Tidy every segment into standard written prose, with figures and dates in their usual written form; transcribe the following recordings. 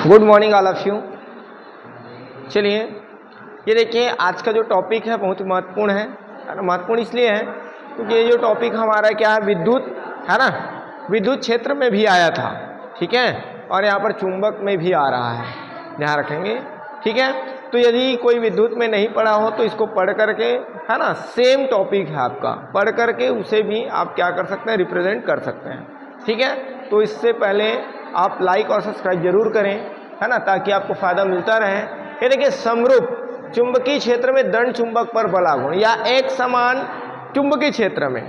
Good morning all of you. चलिए ये देखिए आज का जो टॉपिक है बहुत ही महत्वपूर्ण है ना। महत्वपूर्ण इसलिए है क्योंकि ये जो टॉपिक हमारा क्या है, विद्युत है ना, विद्युत क्षेत्र में भी आया था, ठीक है, और यहाँ पर चुंबक में भी आ रहा है, ध्यान रखेंगे, ठीक है। तो यदि कोई विद्युत में नहीं पढ़ा हो तो इसको पढ़ करके, है ना, सेम टॉपिक है आपका, पढ़ करके उसे भी आप क्या कर सकते हैं, रिप्रेजेंट कर सकते हैं, ठीक है। तो इससे पहले आप लाइक और सब्सक्राइब जरूर करें, है ना, ताकि आपको फायदा मिलता रहे। ये देखिए समरूप चुंबकीय क्षेत्र में दंड चुंबक पर बलागुण या एक समान चुंबकीय क्षेत्र में,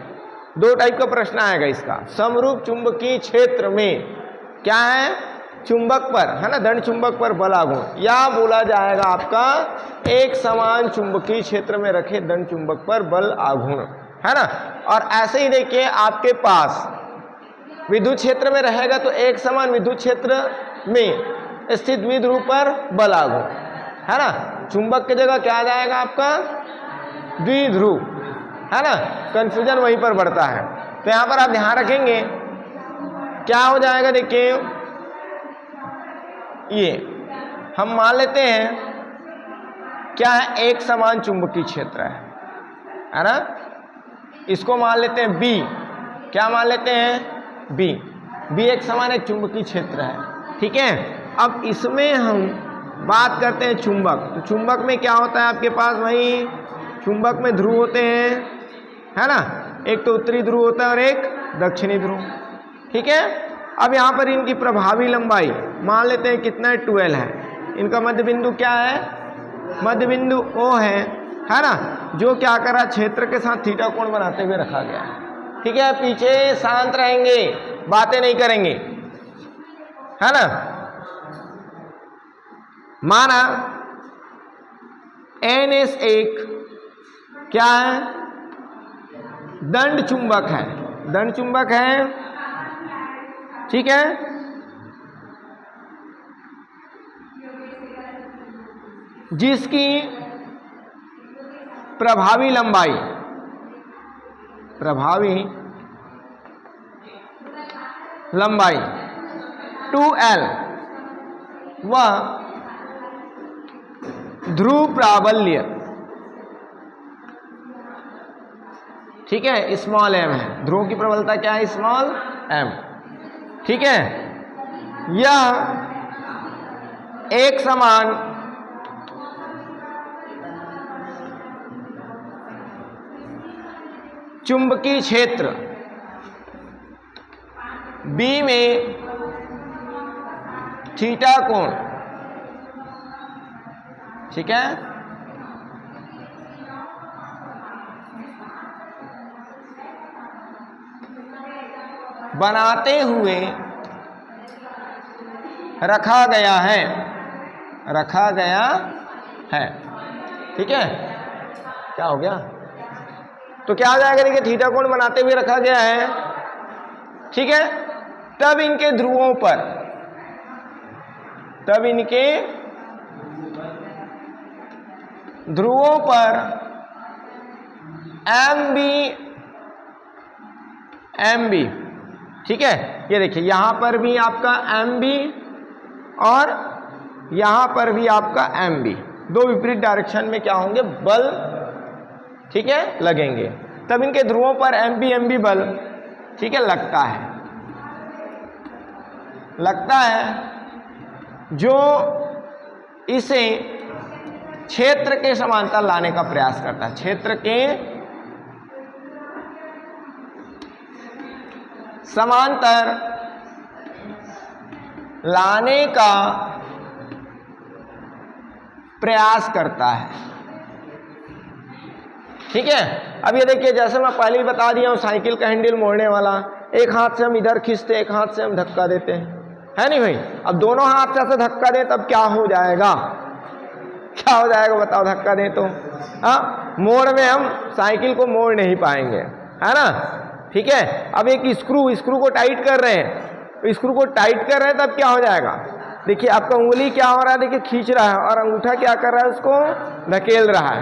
दो टाइप का प्रश्न आएगा इसका। समरूप चुंबकीय क्षेत्र में क्या है, चुंबक पर, है ना, दंड चुंबक पर बलागुण, या बोला जाएगा आपका एक समान चुंबकीय क्षेत्र में रखे दंड चुंबक पर बल आघूर्ण, है ना। और ऐसे ही देखिए आपके पास विद्युत क्षेत्र में रहेगा तो एक समान विद्युत क्षेत्र में स्थित द्विध्रुव पर बल आघूर्ण, है ना। चुंबक की जगह क्या आ जाएगा आपका, द्विध्रुव, है ना। कंफ्यूजन वहीं पर बढ़ता है, तो यहां पर आप ध्यान रखेंगे क्या हो जाएगा। देखिए ये हम मान लेते हैं क्या है, एक समान चुंबकीय क्षेत्र है ना। इसको मान लेते हैं बी, क्या मान लेते हैं, बी। बी एक समान एक चुंबकीय क्षेत्र है, ठीक है। अब इसमें हम बात करते हैं चुंबक। तो चुंबक में क्या होता है आपके पास, वही चुंबक में ध्रुव होते हैं, है ना। एक तो उत्तरी ध्रुव होता है और एक दक्षिणी ध्रुव, ठीक है। अब यहाँ पर इनकी प्रभावी लंबाई मान लेते हैं कितना है, 12 है। इनका मध्य बिंदु क्या है, मध्य बिंदु O है ना, जो क्या करा, क्षेत्र के साथ थीटा कोण बनाते हुए रखा गया है, ठीक है। पीछे शांत रहेंगे, बातें नहीं करेंगे, है ना। माना NS एक क्या है, दंड चुंबक है, दंड चुंबक है, ठीक है। जिसकी प्रभावी लंबाई, प्रभावी लंबाई 2L, वह ध्रुव प्राबल्य, ठीक है, स्मॉल m है। ध्रुव की प्रबलता क्या है, स्मॉल m, ठीक है। यह एक समान चुंबकीय क्षेत्र B में थीटा कोण, ठीक है, बनाते हुए रखा गया है, रखा गया है, ठीक है। क्या हो गया, तो क्या आ जाएगा, देखिए थीटा कोण बनाते हुए रखा गया है, ठीक है। तब इनके ध्रुवों पर, तब इनके ध्रुवों पर MB, ठीक है। ये देखिए यहां पर भी आपका MB और यहां पर भी आपका MB, दो विपरीत डायरेक्शन में क्या होंगे, बल, ठीक है, लगेंगे। तब इनके ध्रुवों पर MB बल, ठीक है, लगता है, लगता है, जो इसे क्षेत्र के समांतर लाने का प्रयास करता है, क्षेत्र के समांतर लाने का प्रयास करता है, ठीक है। अब ये देखिए जैसे मैं पहले ही बता दिया हूं, साइकिल का हैंडल मोड़ने वाला, एक हाथ से हम इधर खींचते, एक हाथ से हम धक्का देते हैं, है नहीं भाई। अब दोनों हाथ से ऐसे धक्का दे तब क्या हो जाएगा, क्या हो जाएगा बताओ, धक्का दे तो, हाँ, मोड़ में हम साइकिल को मोड़ नहीं पाएंगे, है ना, ठीक है। अब एक स्क्रू को टाइट कर रहे हैं, स्क्रू को टाइट कर रहे हैं तब क्या हो जाएगा, देखिए आपका उंगली क्या हो रहा है, देखिए खींच रहा है, और अंगूठा क्या कर रहा है, उसको धकेल रहा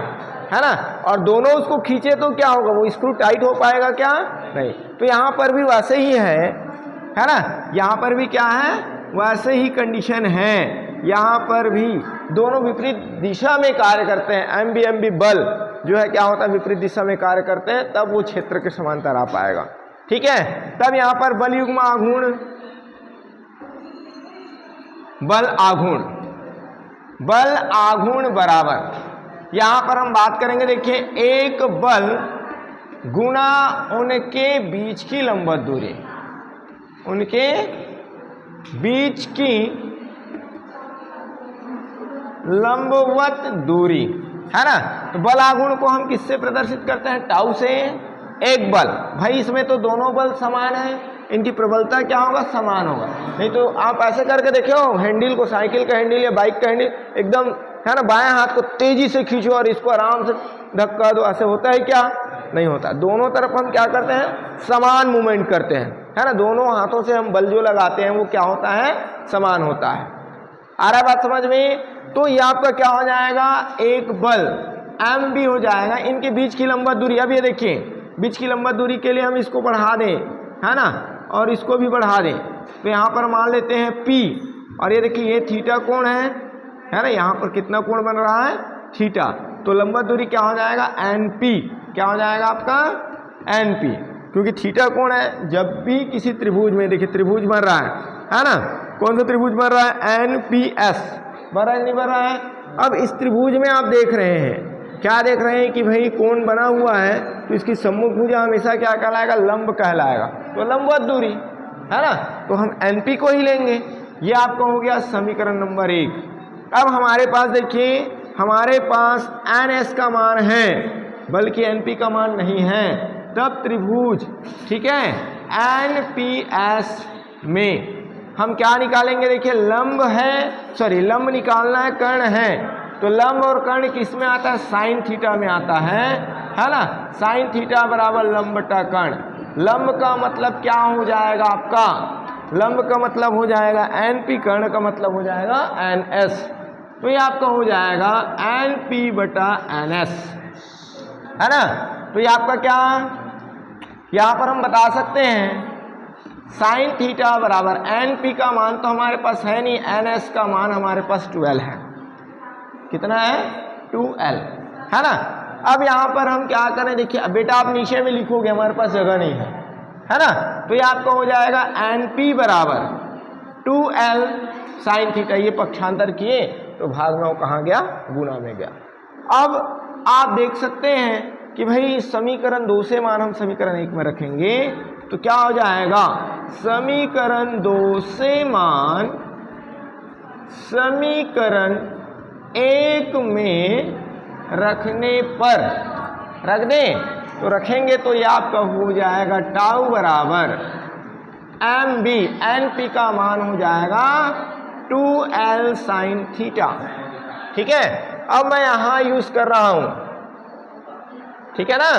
है ना। और दोनों उसको खींचे तो क्या होगा, वो स्क्रू टाइट हो पाएगा क्या, नहीं। तो यहाँ पर भी वैसे ही है ना, यहाँ पर भी क्या है, वैसे ही कंडीशन है यहाँ पर भी, दोनों विपरीत दिशा में कार्य करते हैं। एमबी बल जो है क्या होता है, विपरीत दिशा में कार्य करते हैं, तब वो क्षेत्र के समांतर आ पाएगा। ठीक है, तब यहाँ पर बल युग्म आघूर्ण, बल आघूर्ण बराबर, यहाँ पर हम बात करेंगे, देखिए एक बल गुना उनके बीच की लंबवत दूरी, उनके बीच की लंबवत दूरी, है ना। तो बल आघूर्ण को हम किससे प्रदर्शित करते हैं, टाउ से। एक बल, भाई इसमें तो दोनों बल समान है, इनकी प्रबलता क्या होगा, समान होगा। नहीं तो आप ऐसे करके देखो, हैंडल को, साइकिल का हैंडल या बाइक का हैंडल एकदम, है ना, बाएं हाथ को तेजी से खींचो और इसको आराम से धक्का दो, ऐसे होता है क्या, नहीं होता। दोनों तरफ हम क्या करते हैं, समान मूवमेंट करते हैं, है ना। दोनों हाथों से हम बल जो लगाते हैं वो क्या होता है, समान होता है। आ रहा है बात समझ में। तो ये आपका क्या हो जाएगा, एक बल एम भी हो जाएगा, इनके बीच की लंबवत दूरी। अब ये देखिए, बीच की लंबवत दूरी के लिए हम इसको बढ़ा दें, है ना, और इसको भी बढ़ा दें, तो यहाँ पर मान लेते हैं P, और ये देखिए ये थीटा कोण है ना, यहाँ पर कितना कोण बन रहा है, थीटा। तो लंबवत दूरी क्या हो जाएगा, NP, क्या हो जाएगा आपका, NP, क्योंकि थीटा कोण है। जब भी किसी त्रिभुज में, देखिए त्रिभुज बन रहा है ना, कौन सा त्रिभुज बन रहा है, NPS, बन रहा है नहीं बन रहा है। अब इस त्रिभुज में आप देख रहे हैं, क्या देख रहे हैं कि भाई कोण बना हुआ है, तो इसकी सम्मुख भुजा हमेशा क्या कहलाएगा, लंब कहलाएगा, तो लंबवत दूरी, है ना, तो हम NP को ही लेंगे। ये आपका हो गया समीकरण नंबर 1। अब हमारे पास देखिए, हमारे पास NS का मान है, बल्कि NP का मान नहीं है, तब त्रिभुज, ठीक है, NPS में हम क्या निकालेंगे, देखिए लंब है, सॉरी लंब निकालना है, कर्ण है, तो लंब और कर्ण किस में आता है, साइन थीटा में आता है ना। साइन थीटा बराबर लंब बटा कर्ण। लंब का मतलब क्या हो जाएगा आपका, लंब का मतलब हो जाएगा NP, कर्ण का मतलब हो जाएगा NS, तो ये आपका हो जाएगा NP बटा NS, है ना। तो ये आपका क्या, यहाँ पर हम बता सकते हैं साइन थीटा बराबर NP का मान तो हमारे पास है नहीं, NS का मान हमारे पास 12 है। कितना है, 2L, है ना। अब यहाँ पर हम क्या करें, देखिए बेटा आप नीचे में लिखोगे, हमारे पास जगह नहीं है ना। तो ये आपका हो जाएगा NP बराबर 2L साइन थीटा, ये पक्षांतर किए तो भाग में वो कहाँ गया, गुना में गया। अब आप देख सकते हैं कि भाई समीकरण 2 से मान हम समीकरण 1 में रखेंगे, तो क्या हो जाएगा, समीकरण 2 से मान समीकरण 1 में रखने पर, रख दें तो रखेंगे तो ये आपका हो जाएगा टाउ बराबर MB, NP का मान हो जाएगा 2L साइन थीटा। ठीक है, अब मैं यहां यूज कर रहा हूं, ठीक है ना।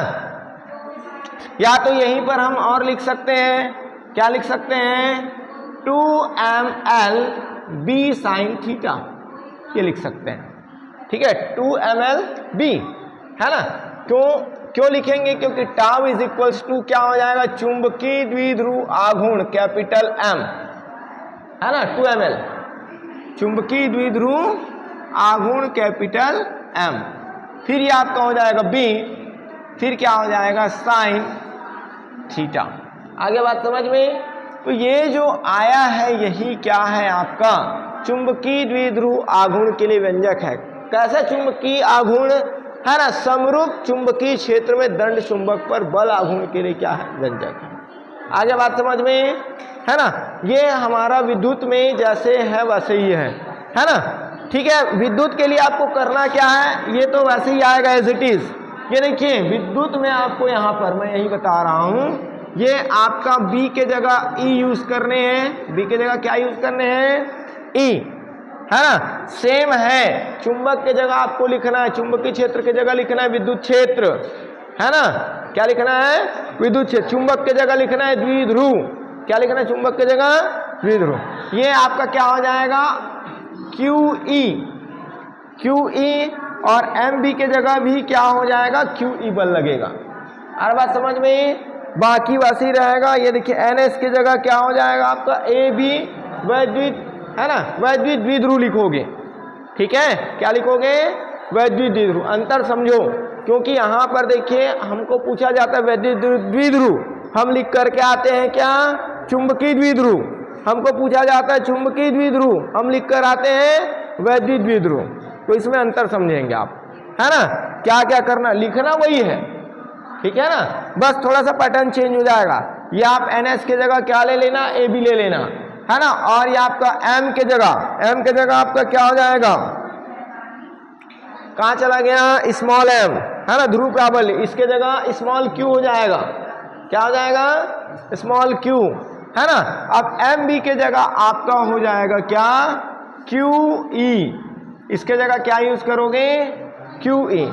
या तो यहीं पर हम और लिख सकते हैं, क्या लिख सकते हैं, 2ml b साइन थीटा, ये लिख सकते हैं। ठीक है, 2ml b, है ना। क्यों लिखेंगे, क्योंकि टाउ इज इक्वल्स टू क्या हो जाएगा, चुंबकीय द्विध्रुव आघूर्ण कैपिटल M, है ना, 2ml चुंबकीय द्विध्रुव आघूर्ण कैपिटल M। फिर ये आपका हो जाएगा b, फिर क्या हो जाएगा साइन थीटा। आगे बात समझ में। तो ये जो आया है यही क्या है आपका चुंबकीय द्विध्रुव आघूर्ण के लिए व्यंजक है। कैसा चुंबकीय आघूर्ण, है ना, समरूप चुंबकीय क्षेत्र में दंड चुंबक पर बल आघूर्ण के लिए क्या है, व्यंजक है। आगे बात समझ में, है ना। ये हमारा विद्युत में जैसे है वैसे ही है ना। ठीक है, विद्युत के लिए आपको करना क्या है, ये तो वैसे ही आएगा एज इट इज। ये देखिए विद्युत में आपको यहाँ पर मैं यही बता रहा हूँ, ये आपका B के जगह E यूज करने हैं, B के जगह क्या यूज करने हैं, E, है ना। सेम है, चुंबक के जगह आपको लिखना है, चुंबकीय क्षेत्र के जगह लिखना है विद्युत क्षेत्र, है ना। क्या लिखना है, विद्युत क्षेत्र। चुंबक के जगह लिखना है द्विध्रुव, क्या लिखना है, चुंबक के जगह द्विध्रुव। ये आपका क्या हो जाएगा QE, और MB के जगह भी क्या हो जाएगा, QE बल लगेगा। हर बात समझ में, बाकी वैसे ही रहेगा। ये देखिए NS के जगह क्या हो जाएगा आपका AB वैद्युत है ना, वैद्युत द्विध्रुव लिखोगे। ठीक है, क्या लिखोगे, वैद्युत द्विध्रुव। अंतर समझो, क्योंकि यहाँ पर देखिए हमको पूछा जाता है वैद्युत द्विध्रुव, हम लिख करके आते हैं क्या, चुंबकीय द्विध्रुव। हमको पूछा जाता है चुंबकीय द्विध्रुव, हम लिख कर आते हैं वैद्युत द्विध्रुव। तो इसमें अंतर समझेंगे आप, है ना। क्या क्या करना, लिखना वही है, ठीक है ना, बस थोड़ा सा पैटर्न चेंज हो जाएगा। ये आप NS के जगह क्या ले लेना, AB ले लेना, है ना। और ये आपका M के जगह आपका क्या हो जाएगा, कहाँ चला गया, स्मॉल m, है ना, ध्रुव प्राबल्य। इसके जगह स्मॉल q हो जाएगा, क्या हो जाएगा, स्मॉल q, है ना। अब MB के जगह आपका हो जाएगा क्या, QE। इसके जगह क्या यूज करोगे, QE।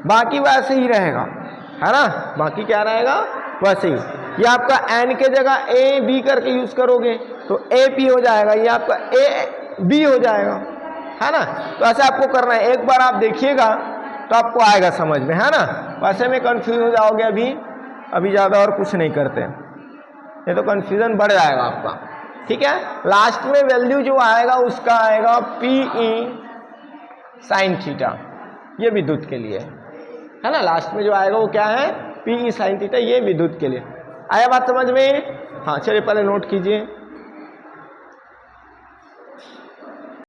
बाकी वैसे ही रहेगा, है ना, बाकी क्या रहेगा वैसे ही। ये आपका N के जगह AB करके यूज करोगे तो AP हो जाएगा, ये आपका AB हो जाएगा, है ना। तो ऐसे आपको करना है, एक बार आप देखिएगा तो आपको आएगा समझ में, है ना। वैसे में कंफ्यूज हो जाओगे, अभी ज़्यादा और कुछ नहीं करते, ये तो कंफ्यूजन बढ़ जाएगा आपका। ठीक है, लास्ट में वैल्यू जो आएगा उसका आएगा PE साइन थीटा, ये विद्युत के लिए है ना। लास्ट में जो आएगा वो क्या है, PE साइन थीटा, ये विद्युत के लिए। आया बात समझ में, हाँ चलिए पहले नोट कीजिए।